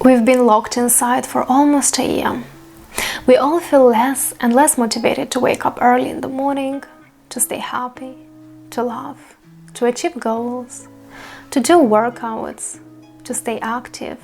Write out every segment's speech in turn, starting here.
We've been locked inside for almost a year. We all feel less and less motivated to wake up early in the morning, to stay happy, to laugh, to achieve goals, to do workouts, to stay active,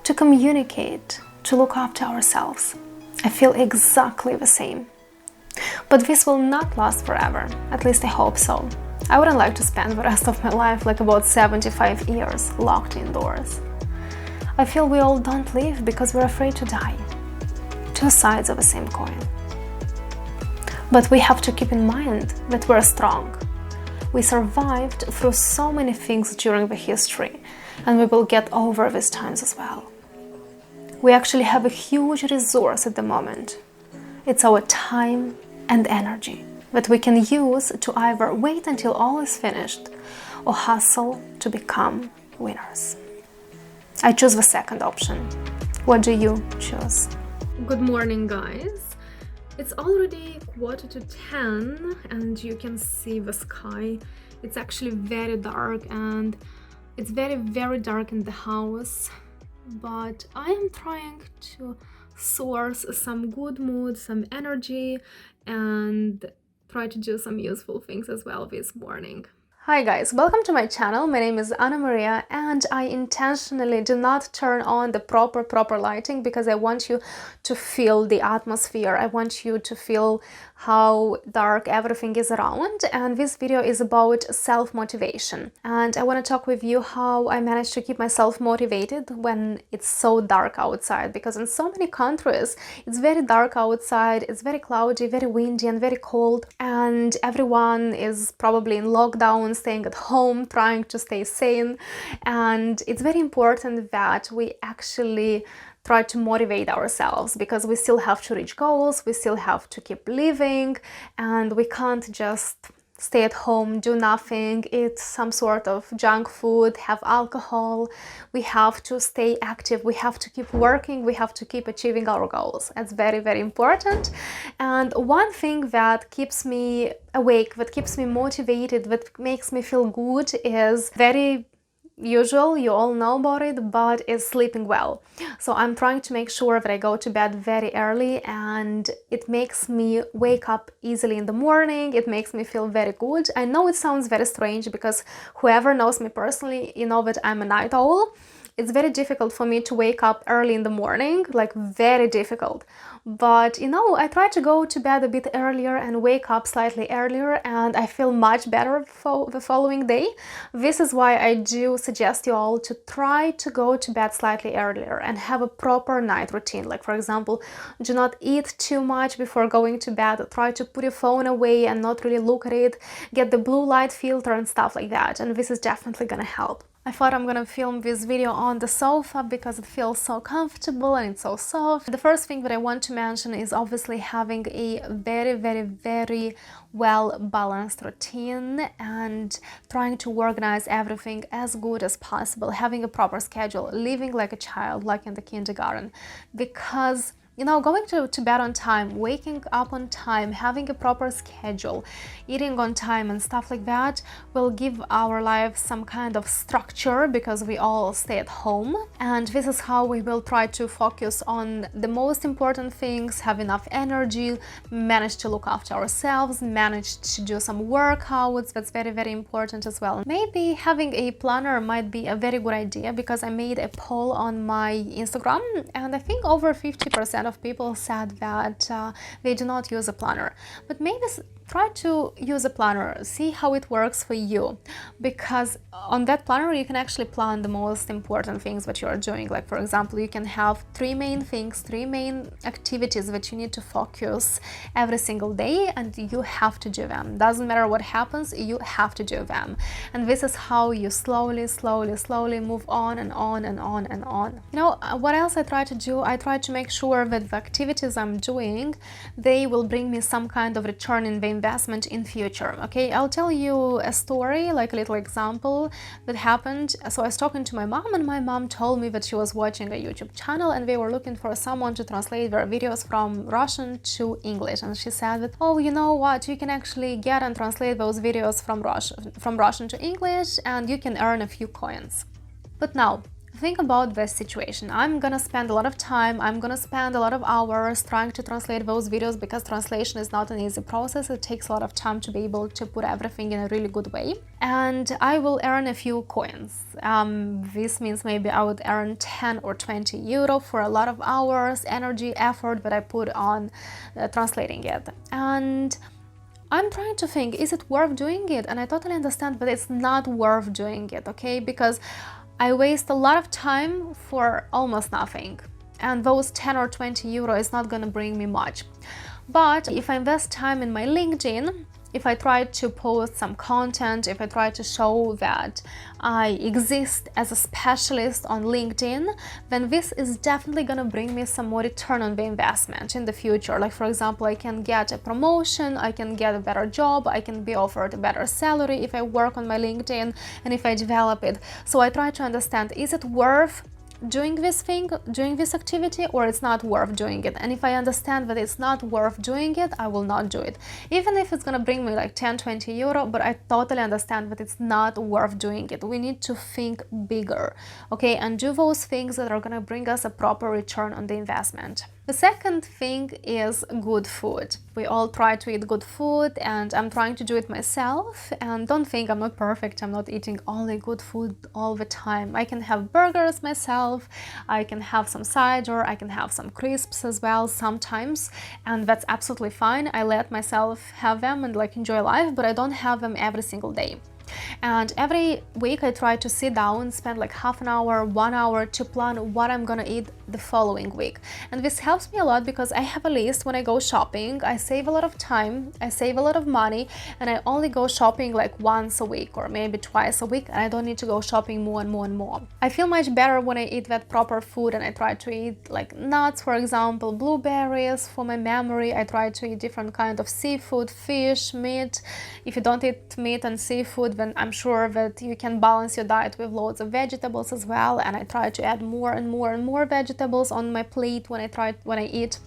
to communicate, to look after ourselves. I feel exactly the same. But this will not last forever, at least I hope so. I wouldn't like to spend the rest of my life, like about 75 years, locked indoors. I feel we all don't live because we're afraid to die. Two sides of the same coin. But we have to keep in mind that we're strong. We survived through so many things during the history, and we will get over these times as well. We actually have a huge resource at the moment. It's our time and energy that we can use to either wait until all is finished or hustle to become winners. I choose the second option. What do you choose? Good morning, guys. It's already 9:45 and you can see the sky. It's actually very dark and it's very dark in the house, but I am trying to source some good mood, some energy, and try to do some useful things as well this morning. Hi guys, welcome to my channel. My name is Anna Maria and I intentionally do not turn on the proper lighting because I want you to feel the atmosphere. I want you to feel how dark everything is around, and this video is about self-motivation. And I want to talk with you how I manage to keep myself motivated when it's so dark outside, because in so many countries it's very dark outside, it's very cloudy, very windy and very cold, and everyone is probably in lockdown, staying at home, trying to stay sane. And it's very important that we actually try to motivate ourselves, because we still have to reach goals, we still have to keep living, and we can't just stay at home, do nothing, eat some sort of junk food, have alcohol. We have to stay active, we have to keep working, we have to keep achieving our goals. That's very important. And one thing that keeps me awake, that keeps me motivated, that makes me feel good is very usual, you all know about it, but is sleeping well. So I'm trying to make sure that I go to bed very early, and it makes me wake up easily in the morning. It makes me feel very good. I know it sounds very strange because whoever knows me personally, you know that I'm a night owl. It's very difficult for me to wake up early in the morning, like very difficult. But you know, I try to go to bed a bit earlier and wake up slightly earlier, and I feel much better for the following day. This is why I do suggest you all to try to go to bed slightly earlier and have a proper night routine. Like, for example, do not eat too much before going to bed. Try to put your phone away and not really look at it. Get the blue light filter and stuff like that, and this is definitely gonna help. I thought I'm gonna film this video on the sofa because it feels so comfortable and it's so soft. The first thing that I want to mention is obviously having a very well balanced routine and trying to organize everything as good as possible, having a proper schedule, living like a child, like in the kindergarten. Because you know, going to bed on time, waking up on time, having a proper schedule, eating on time and stuff like that will give our lives some kind of structure, because we all stay at home. And this is how we will try to focus on the most important things, have enough energy, manage to look after ourselves, manage to do some workouts. That's very important as well. Maybe having a planner might be a very good idea, because I made a poll on my Instagram and I think over 50% of people said that they do not use a planner. But maybe try to use a planner, see how it works for you, because on that planner you can actually plan the most important things that you are doing. Like, for example, you can have three main activities that you need to focus every single day, and you have to do them. Doesn't matter what happens, you have to do them. And this is how you slowly move on and on. You know, what else I try to do? I try to make sure that the activities I'm doing, they will bring me some kind of return in the investment in future. Okay, I'll tell you a story, like a little example that happened. So I was talking to my mom, and my mom told me that she was watching a YouTube channel and they were looking for someone to translate their videos from Russian to English. And she said that, oh, you know what, you can actually get and translate those videos from Russian to English and you can earn a few coins. But now, Think about this situation. I'm gonna spend a lot of time, I'm gonna spend a lot of hours trying to translate those videos, because translation is not an easy process. It takes a lot of time to be able to put everything in a really good way. And I will earn a few coins. This means maybe I would earn 10 or 20 euro for a lot of hours, energy, effort that I put on translating it. And I'm trying to think, is it worth doing it? And I totally understand, but it's not worth doing it, okay? Because I waste a lot of time for almost nothing. And those 10 or 20 euro is not gonna bring me much. But if I invest time in my LinkedIn, if I try to post some content, if I try to show that I exist as a specialist on LinkedIn, then this is definitely gonna bring me some more return on the investment in the future. Like, for example, I can get a promotion, I can get a better job, I can be offered a better salary if I work on my LinkedIn and if I develop it. So I try to understand, is it worth doing this thing, doing this activity, or it's not worth doing it? And if I understand that it's not worth doing it, I will not do it, even if it's gonna bring me like 10-20 euro. But I totally understand that it's not worth doing it. We need to think bigger, okay, and do those things that are gonna bring us a proper return on the investment. The second thing is good food. We all try to eat good food, and I'm trying to do it myself. And don't think I'm not perfect. I'm not eating only good food all the time. I can have burgers myself, I can have some cider, I can have some crisps as well sometimes, and that's absolutely fine. I let myself have them and like enjoy life, but I don't have them every single day. And every week I try to sit down, spend like half an hour, 1 hour to plan what I'm gonna eat the following week. And this helps me a lot because I have a list when I go shopping. I save a lot of time, I save a lot of money, and I only go shopping like once a week or maybe twice a week, and I don't need to go shopping more and more and more. I feel much better when I eat that proper food, and I try to eat like nuts, for example, blueberries for my memory. I try to eat different kind of seafood, fish, meat. If you don't eat meat and seafood, then I'm sure that you can balance your diet with loads of vegetables as well, and I try to add more and more and more vegetables on my plate when I eat.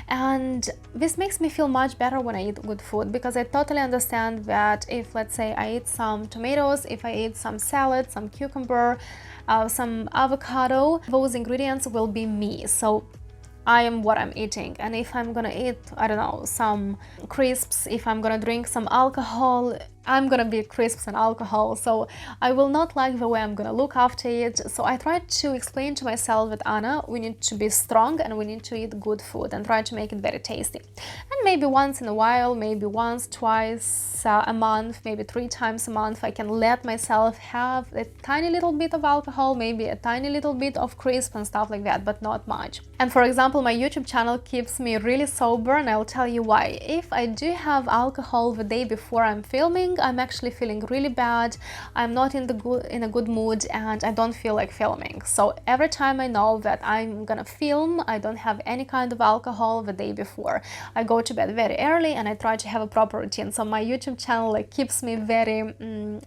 And this makes me feel much better when I eat good food, because I totally understand that if, let's say, I eat some tomatoes, if I eat some salad, some cucumber, some avocado, those ingredients will be me. So I am what I'm eating. And if I'm gonna eat, I don't know, some crisps, if I'm gonna drink some alcohol, I'm gonna be crisps and alcohol, so I will not like the way I'm gonna look after it. So I try to explain to myself that, Anna, we need to be strong and we need to eat good food and try to make it very tasty. And maybe once in a while, maybe once, twice a month, maybe 3 times a month, I can let myself have a tiny little bit of alcohol, maybe a tiny little bit of crisp and stuff like that, but not much. And for example, my YouTube channel keeps me really sober, and I'll tell you why. If I do have alcohol the day before I'm filming, I'm actually feeling really bad, I'm not in a good mood, and I don't feel like filming. So every time I know that I'm gonna film, I don't have any kind of alcohol the day before. I go to bed very early and I try to have a proper routine. So my YouTube channel like keeps me very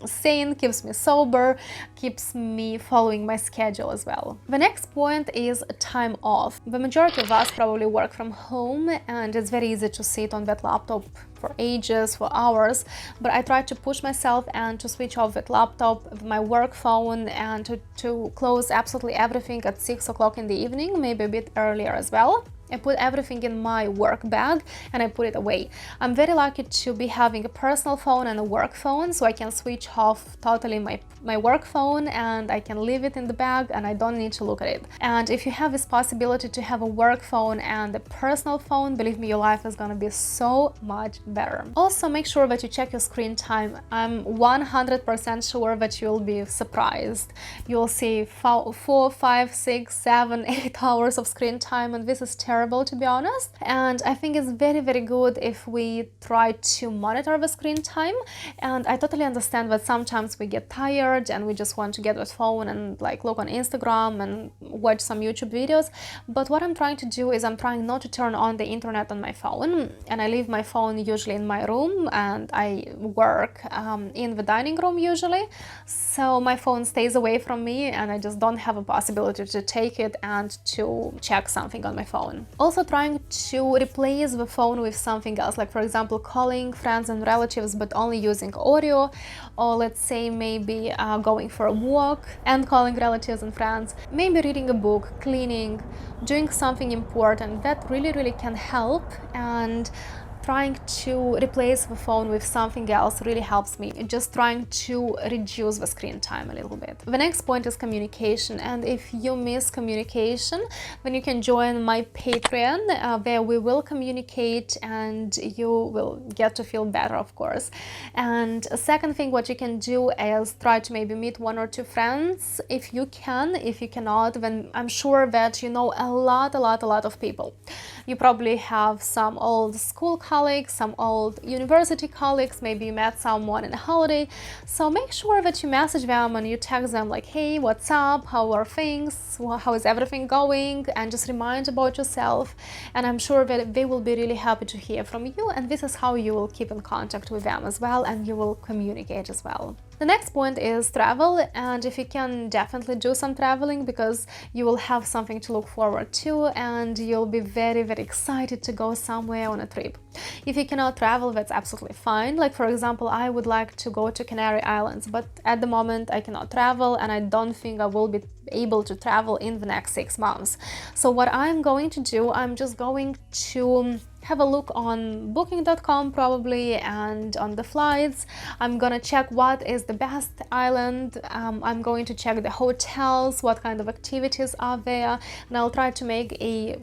sane, keeps me sober, keeps me following my schedule as well. The next point is time off. The majority of us probably work from home, and it's very easy to sit on that laptop for ages, for hours, but I try to push myself and to switch off that laptop, my work phone, and to close absolutely everything at 6 o'clock in the evening, maybe a bit earlier as well. I put everything in my work bag and I put it away. I'm very lucky to be having a personal phone and a work phone, so I can switch off totally my work phone and I can leave it in the bag and I don't need to look at it. And if you have this possibility to have a work phone and a personal phone, believe me, your life is gonna be so much better. Also, make sure that you check your screen time. I'm 100% sure that you'll be surprised. You'll see 4, 5, 6, 7, 8 hours of screen time, and this is terrible, to be honest. And I think it's very, very good if we try to monitor the screen time. And I totally understand that sometimes we get tired and we just want to get the phone and like look on Instagram and watch some YouTube videos. But what I'm trying to do is I'm trying not to turn on the internet on my phone, and I leave my phone usually in my room, and I work in the dining room usually. So my phone stays away from me and I just don't have a possibility to take it and to check something on my phone. Also trying to replace the phone with something else, like for example calling friends and relatives but only using audio, or let's say maybe going for a walk and calling relatives and friends, maybe reading a book, cleaning, doing something important that really can help. And trying to replace the phone with something else really helps me. Just trying to reduce the screen time a little bit. The next point is communication, and if you miss communication, then you can join my Patreon, where we will communicate and you will get to feel better, of course. And a second thing what you can do is try to maybe meet 1 or 2 friends if you can. If you cannot, then I'm sure that you know a lot of people. You probably have some old school colleagues, some old university colleagues, maybe you met someone in a holiday. So make sure that you message them and you text them like, hey, what's up, how are things, how is everything going, and just remind about yourself. And I'm sure that they will be really happy to hear from you, and this is how you will keep in contact with them as well, and you will communicate as well. The next point is travel, and if you can, definitely do some traveling, because you will have something to look forward to and you'll be very excited to go somewhere on a trip. If you cannot travel, that's absolutely fine. Like for example, I would like to go to Canary Islands, but at the moment I cannot travel, and I don't think I will be able to travel in the next 6 months. So what I'm going to do, I'm just going to have a look on booking.com probably, and on the flights. I'm gonna check what is the best island. I'm going to check the hotels, what kind of activities are there, and I'll try to make a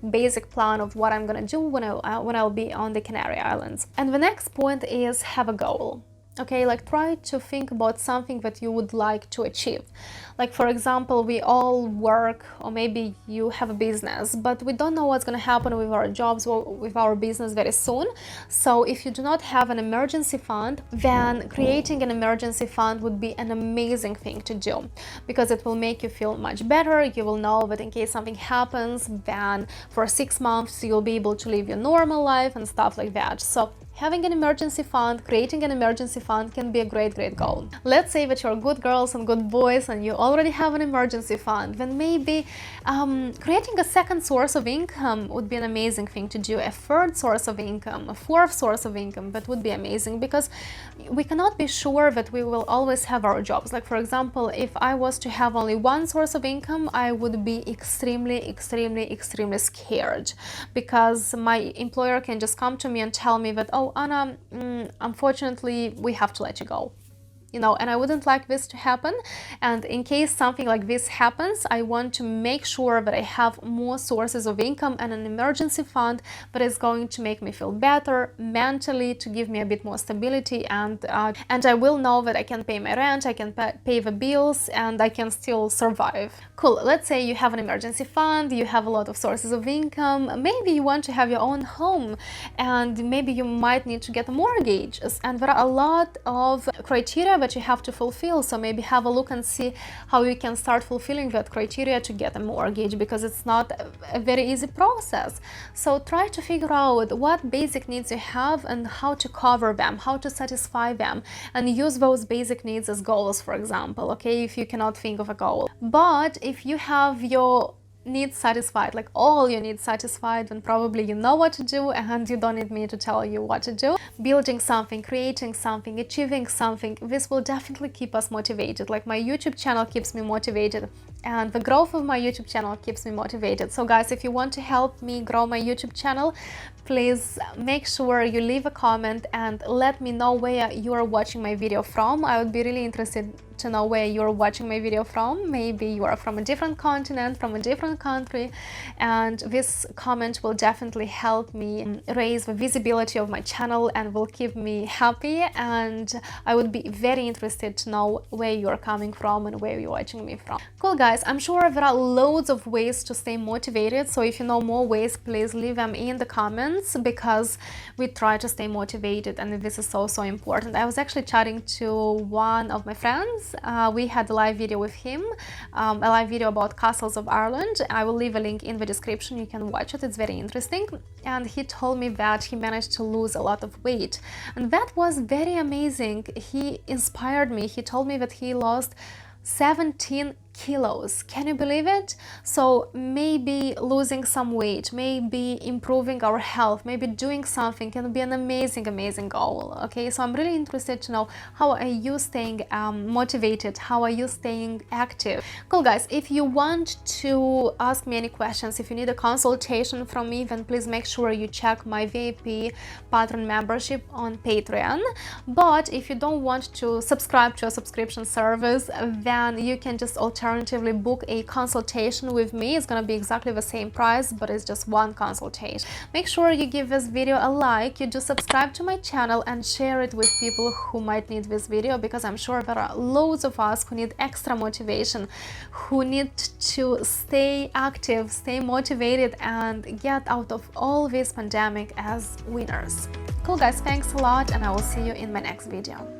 basic plan of what I'm gonna do when I'll be on the Canary Islands. And the next point is have a goal. Okay, try to think about something that you would like to achieve. Like for example, we all work, or maybe you have a business, but we don't know what's going to happen with our jobs or with our business very soon. So if you do not have an emergency fund, then creating an emergency fund would be an amazing thing to do, because it will make you feel much better. You will know that in case something happens, then for 6 months you'll be able to live your normal life and stuff like that. So having an emergency fund, creating an emergency fund can be a great goal. Let's say that you're good girls and good boys and you already have an emergency fund, then maybe creating a second source of income would be an amazing thing to do. A third source of income, a fourth source of income, that would be amazing, because we cannot be sure that we will always have our jobs. Like for example, if I was to have only one source of income, I would be extremely scared, because my employer can just come to me and tell me that, oh, Anna, unfortunately, we have to let you go. And I wouldn't like this to happen. And in case something like this happens, I want to make sure that I have more sources of income and an emergency fund that is going to make me feel better mentally, to give me a bit more stability, and I will know that I can pay my rent, I can pay the bills, and I can still survive. Cool, let's say you have an emergency fund, you have a lot of sources of income, maybe you want to have your own home, and maybe you might need to get a mortgage, and there are a lot of criteria that you have to fulfill. So maybe have a look and see how you can start fulfilling that criteria to get a mortgage, because it's not a very easy process. So try to figure out what basic needs you have and how to cover them, how to satisfy them, and use those basic needs as goals, for example, okay, if you cannot think of a goal. But if you have your needs satisfied, like all your needs satisfied, then probably you know what to do, and you don't need me to tell you what to do. Building something, creating something, achieving something, this will definitely keep us motivated. Like my YouTube channel keeps me motivated, and the growth of my YouTube channel keeps me motivated. So guys, if you want to help me grow my YouTube channel, please make sure you leave a comment and let me know where you are watching my video from. I would be really interested to know where you're watching my video from. Maybe you are from a different continent, from a different country, and this comment will definitely help me raise the visibility of my channel and will keep me happy, and I would be very interested to know where you're coming from and where you're watching me from. Cool guys, I'm sure there are loads of ways to stay motivated, so if you know more ways, please leave them in the comments, because we try to stay motivated, and this is so important. I was actually chatting to one of my friends. We had a live video with him, a live video about castles of Ireland. I will leave a link in the description, you can watch it, it's very interesting. And he told me that he managed to lose a lot of weight, and that was very amazing. He inspired me. He told me that he lost 17 kilos. Can you believe it? So maybe losing some weight, maybe improving our health, maybe doing something can be an amazing goal. Okay, so I'm really interested to know, how are you staying motivated? How are you staying active? Cool, guys. If you want to ask me any questions, if you need a consultation from me, then please make sure you check my VIP Patron membership on Patreon. But if you don't want to subscribe to a subscription service, then you can just alternatively book a consultation with me. It's gonna be exactly the same price, but it's just one consultation. Make sure you give this video a like, you do subscribe to my channel, and share it with people who might need this video, because I'm sure there are loads of us who need extra motivation, who need to stay active, stay motivated, and get out of all this pandemic as winners. Cool, guys, thanks a lot, and I will see you in my next video.